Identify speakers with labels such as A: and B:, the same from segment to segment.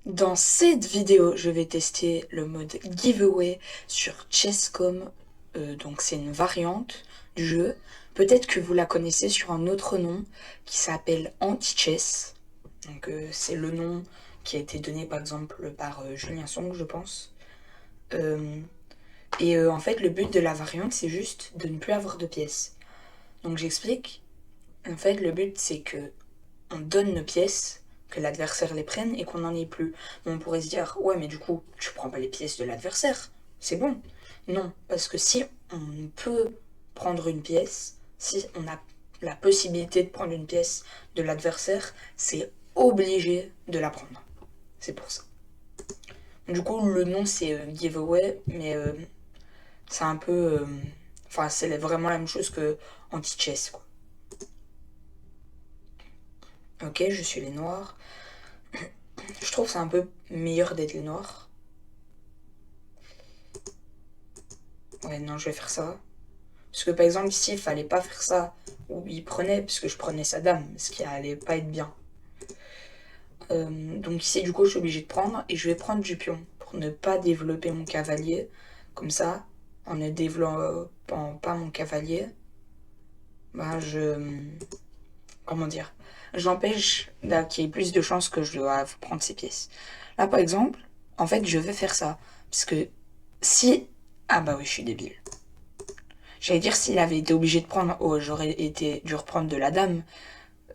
A: Dans cette vidéo, je vais tester le mode giveaway sur Chess.com. Donc c'est une variante du jeu. Peut-être que vous la connaissez sur un autre nom qui s'appelle Anti-Chess. Donc c'est le nom qui a été donné par exemple par Julien Song, je pense. En fait, le but de la variante, c'est juste de ne plus avoir de pièces. Donc j'explique. En fait, le but, c'est que on donne nos pièces, que l'adversaire les prenne et qu'on n'en ait plus. Mais on pourrait se dire, ouais, mais du coup, tu prends pas les pièces de l'adversaire, c'est bon. Non, parce que si on peut prendre une pièce, si on a la possibilité de prendre une pièce de l'adversaire, c'est obligé de la prendre. C'est pour ça. Du coup, le nom c'est giveaway, mais c'est un peu. Enfin, c'est vraiment la même chose que anti-chess, quoi. Ok, je suis les noirs. Je trouve que c'est un peu meilleur d'être les noirs. Ouais, non, je vais faire ça. Parce que par exemple, ici, il fallait pas faire ça. Ou il prenait, parce que je prenais sa dame, ce qui allait pas être bien. Donc ici, du coup, je suis obligée de prendre. Et je vais prendre du pion pour ne pas développer mon cavalier. Comme ça, en ne développant pas mon cavalier, bah je. Comment dire, j'empêche qu'il y ait plus de chances que je doive prendre ces pièces. Là, par exemple, en fait, je vais faire ça. Parce que si. Ah bah oui, je suis débile. J'allais dire, s'il avait été obligé de prendre, oh, j'aurais été dû reprendre de la dame,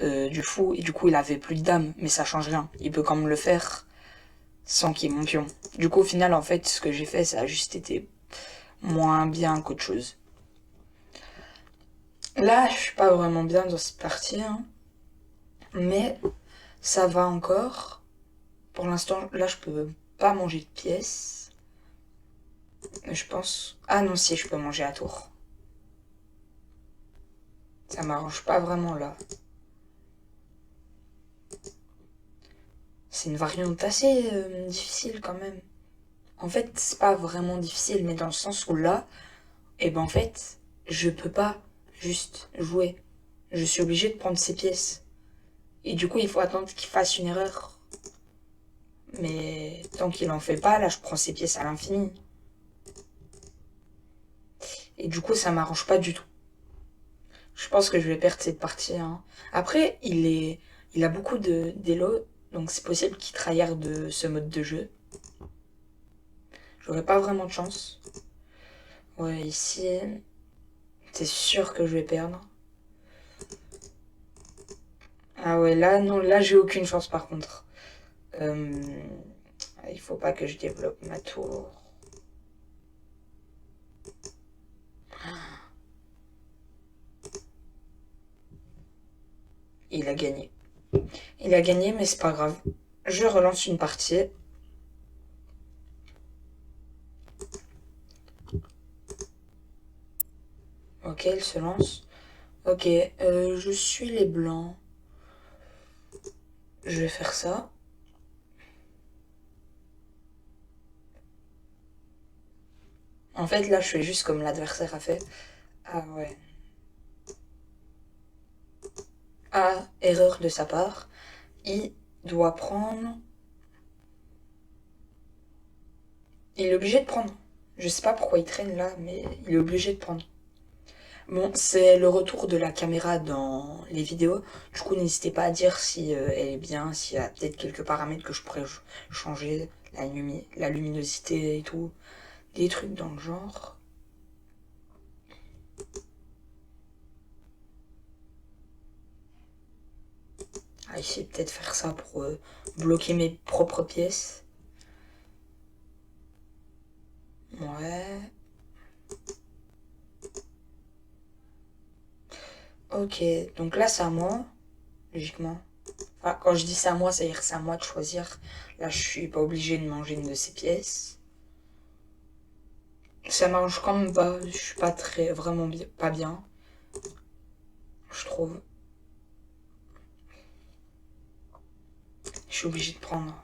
A: du fou, et du coup, il avait plus de dame, mais ça change rien. Il peut quand même le faire sans qu'il y ait mon pion. Du coup, au final, en fait, ce que j'ai fait, ça a juste été moins bien qu'autre chose. Là, je suis pas vraiment bien dans cette partie, hein, mais ça va encore. Pour l'instant, là, je peux pas manger de pièces. Je pense. Ah non, si, je peux manger à tour. Ça m'arrange pas vraiment là. C'est une variante assez difficile quand même. En fait, c'est pas vraiment difficile, mais dans le sens où là, et ben en fait, je peux pas juste jouer. Je suis obligée de prendre ces pièces. Et du coup, il faut attendre qu'il fasse une erreur. Mais tant qu'il en fait pas, là, je prends ces pièces à l'infini. Et du coup, ça m'arrange pas du tout. Je pense que je vais perdre cette partie, hein. Après, il a beaucoup d'élo, donc c'est possible qu'il tryhard de ce mode de jeu. J'aurais pas vraiment de chance. Ouais, ici, c'est sûr que je vais perdre. Ah ouais, là, non, là, j'ai aucune chance par contre. Euh, il faut pas que je développe ma tour. Il a gagné. Il a gagné, mais c'est pas grave. Je relance une partie. Ok, il se lance. Ok, je suis les blancs. Je vais faire ça. En fait, là, je fais juste comme l'adversaire a fait. Ah ouais. Ah, erreur de sa part. Il doit prendre. Il est obligé de prendre. Je sais pas pourquoi il traîne là, mais il est obligé de prendre. Bon, c'est le retour de la caméra dans les vidéos. Du coup, n'hésitez pas à dire si elle est bien, s'il y a peut-être quelques paramètres que je pourrais changer, la luminosité et tout. Des trucs dans le genre. Ah, essayer peut-être faire ça pour bloquer mes propres pièces. Ouais. Ok, donc là c'est à moi, logiquement. Enfin, quand je dis c'est à moi, c'est-à-dire que c'est à moi de choisir. Là, je suis pas obligée de manger une de ces pièces. Ça m'arrange quand même pas. Je suis pas très, vraiment pas bien, je trouve. Je suis obligée de prendre.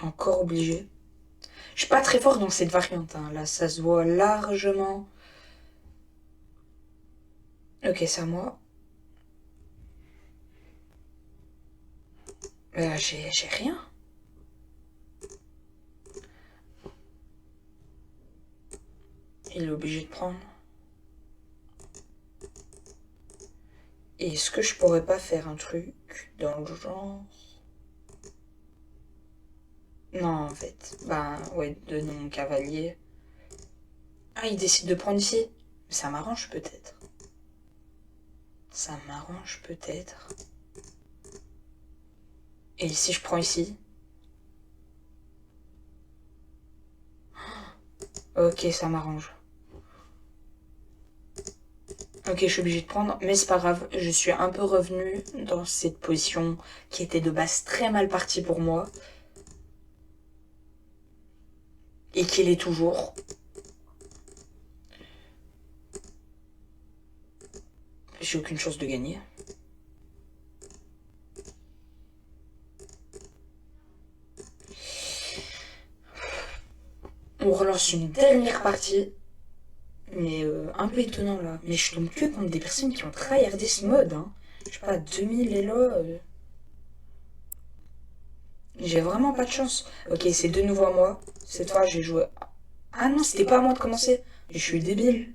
A: Encore obligée. Je suis pas très fort dans cette variante, hein. Là, ça se voit largement. Ok, c'est à moi. J'ai rien. Il est obligé de prendre. Et est-ce que je pourrais pas faire un truc dans le genre... Non, en fait. Bah, ouais, donner mon cavalier. Ah, il décide de prendre ici. Ça m'arrange peut-être. Ça m'arrange peut-être. Et si je prends ici? Ok, ça m'arrange. Ok, je suis obligée de prendre, mais c'est pas grave. Je suis un peu revenue dans cette position qui était de base très mal partie pour moi. Et qui l'est toujours. J'ai aucune chance de gagner. On relance une dernière partie. Mais un peu étonnant là. Mais je tombe que contre des personnes qui ont tryhardé ce mode. Hein. Je sais pas, 2000 et là. J'ai vraiment pas de chance. Ok, c'est de nouveau à moi. Cette fois, j'ai joué. Ah non, c'était pas à moi de commencer. Je suis débile.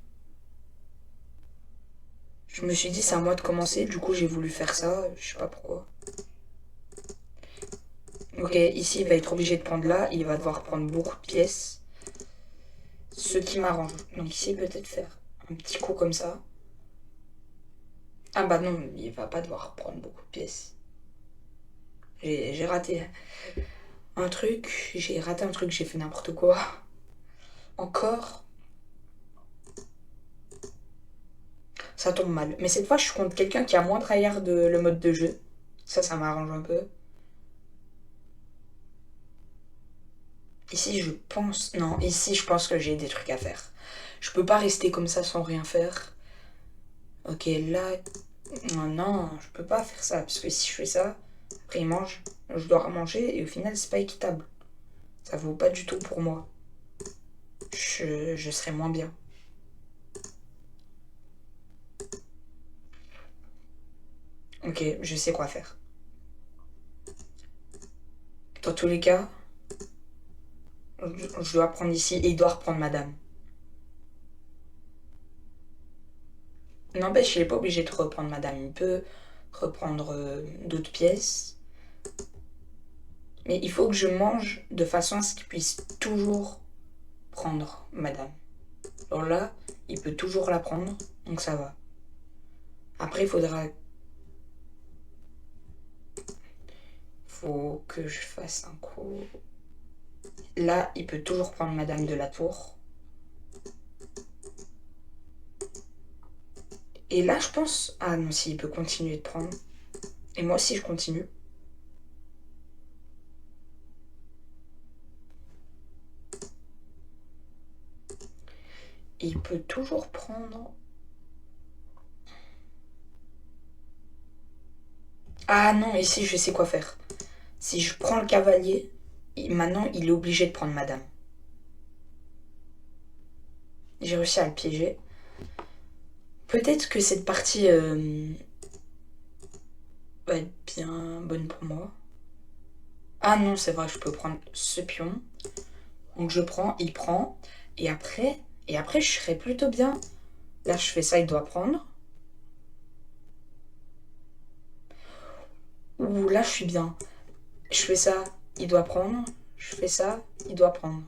A: Je me suis dit, c'est à moi de commencer. Du coup, j'ai voulu faire ça. Je sais pas pourquoi. Ok, ici, il va être obligé de prendre là. Il va devoir prendre beaucoup de pièces. Ce qui m'arrange. Donc ici, peut-être faire un petit coup comme ça. Ah bah non, il va pas devoir prendre beaucoup de pièces. J'ai raté un truc. J'ai raté un truc. J'ai fait n'importe quoi. Encore. Ça tombe mal. Mais cette fois, je suis contre quelqu'un qui a moins tryhard le mode de jeu. Ça m'arrange un peu. Ici, je pense... Non, ici, je pense que j'ai des trucs à faire. Je peux pas rester comme ça sans rien faire. Ok, là... Non, non, je peux pas faire ça. Parce que si je fais ça, après il mange, je dois manger et au final, c'est pas équitable. Ça vaut pas du tout pour moi. Je serais moins bien. Ok, je sais quoi faire. Dans tous les cas, je dois prendre ici et il doit reprendre madame. N'empêche, il est pas obligé de reprendre madame. Il peut reprendre d'autres pièces. Mais il faut que je mange de façon à ce qu'il puisse toujours prendre madame. Alors là, il peut toujours la prendre, donc ça va. Après, il faudra... Faut que je fasse un coup... Là, il peut toujours prendre madame de la tour. Et là, je pense... Ah non, si, il peut continuer de prendre. Et moi aussi, je continue. Il peut toujours prendre... Ah non, ici, je sais quoi faire. Si je prends le cavalier, maintenant, il est obligé de prendre madame. J'ai réussi à le piéger. Peut-être que cette partie va être bien bonne pour moi. Ah non, c'est vrai, je peux prendre ce pion. Donc je prends, il prend. Et après, je serai plutôt bien. Là, je fais ça, il doit prendre. Ou là, je suis bien. Je fais ça, il doit prendre. Je fais ça, il doit prendre.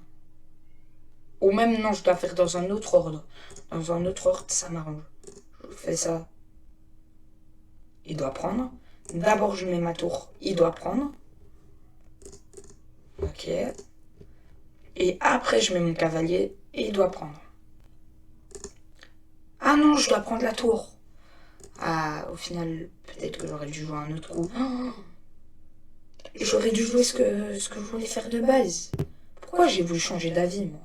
A: Ou même non, je dois faire dans un autre ordre. Dans un autre ordre, ça m'arrange. Je fais ça, il doit prendre. D'abord, je mets ma tour, il doit prendre. Ok. Et après, je mets mon cavalier et il doit prendre. Ah non, je dois prendre la tour. Ah, au final, peut-être que j'aurais dû jouer un autre coup. Oh, j'aurais dû jouer ce que je voulais faire de base. Pourquoi j'ai voulu changer d'avis, moi?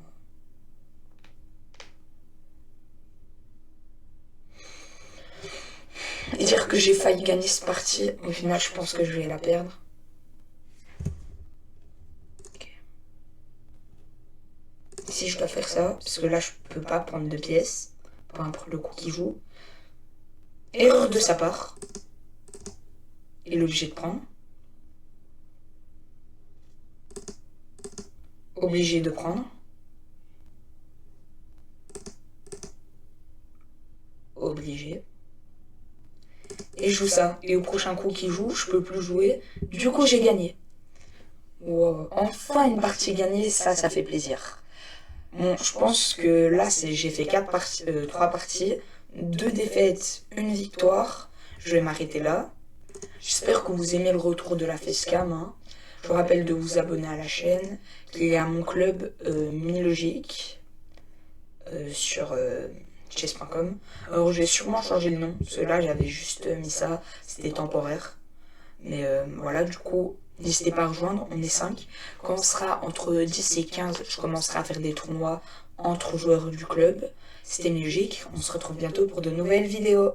A: Et dire que j'ai failli gagner cette partie, au final, je pense que je vais la perdre. Okay. Si je dois faire ça, parce que là, je peux pas prendre de pièces, peu importe le coup qu'il joue. Erreur de sa part. Il est obligé de prendre. Obligé de prendre. Obligé. Et je joue ça. Et au prochain coup qu'il joue, je peux plus jouer. Du coup, j'ai gagné. Wow. Enfin une partie gagnée, ça fait plaisir. Bon, je pense que là, j'ai fait 3 parties, 2 défaites, une victoire. Je vais m'arrêter là. J'espère que vous aimez le retour de la facecam. Hein. Je vous rappelle de vous abonner à la chaîne, qu'il y a mon club Milogic sur chess.com. Alors, je vais sûrement changer le nom, parce que là, j'avais juste mis ça, c'était temporaire. Mais voilà, du coup, n'hésitez pas à rejoindre, on est 5. Quand on sera entre 10 et 15, je commencerai à faire des tournois entre joueurs du club. C'était Music, on se retrouve bientôt pour de nouvelles vidéos.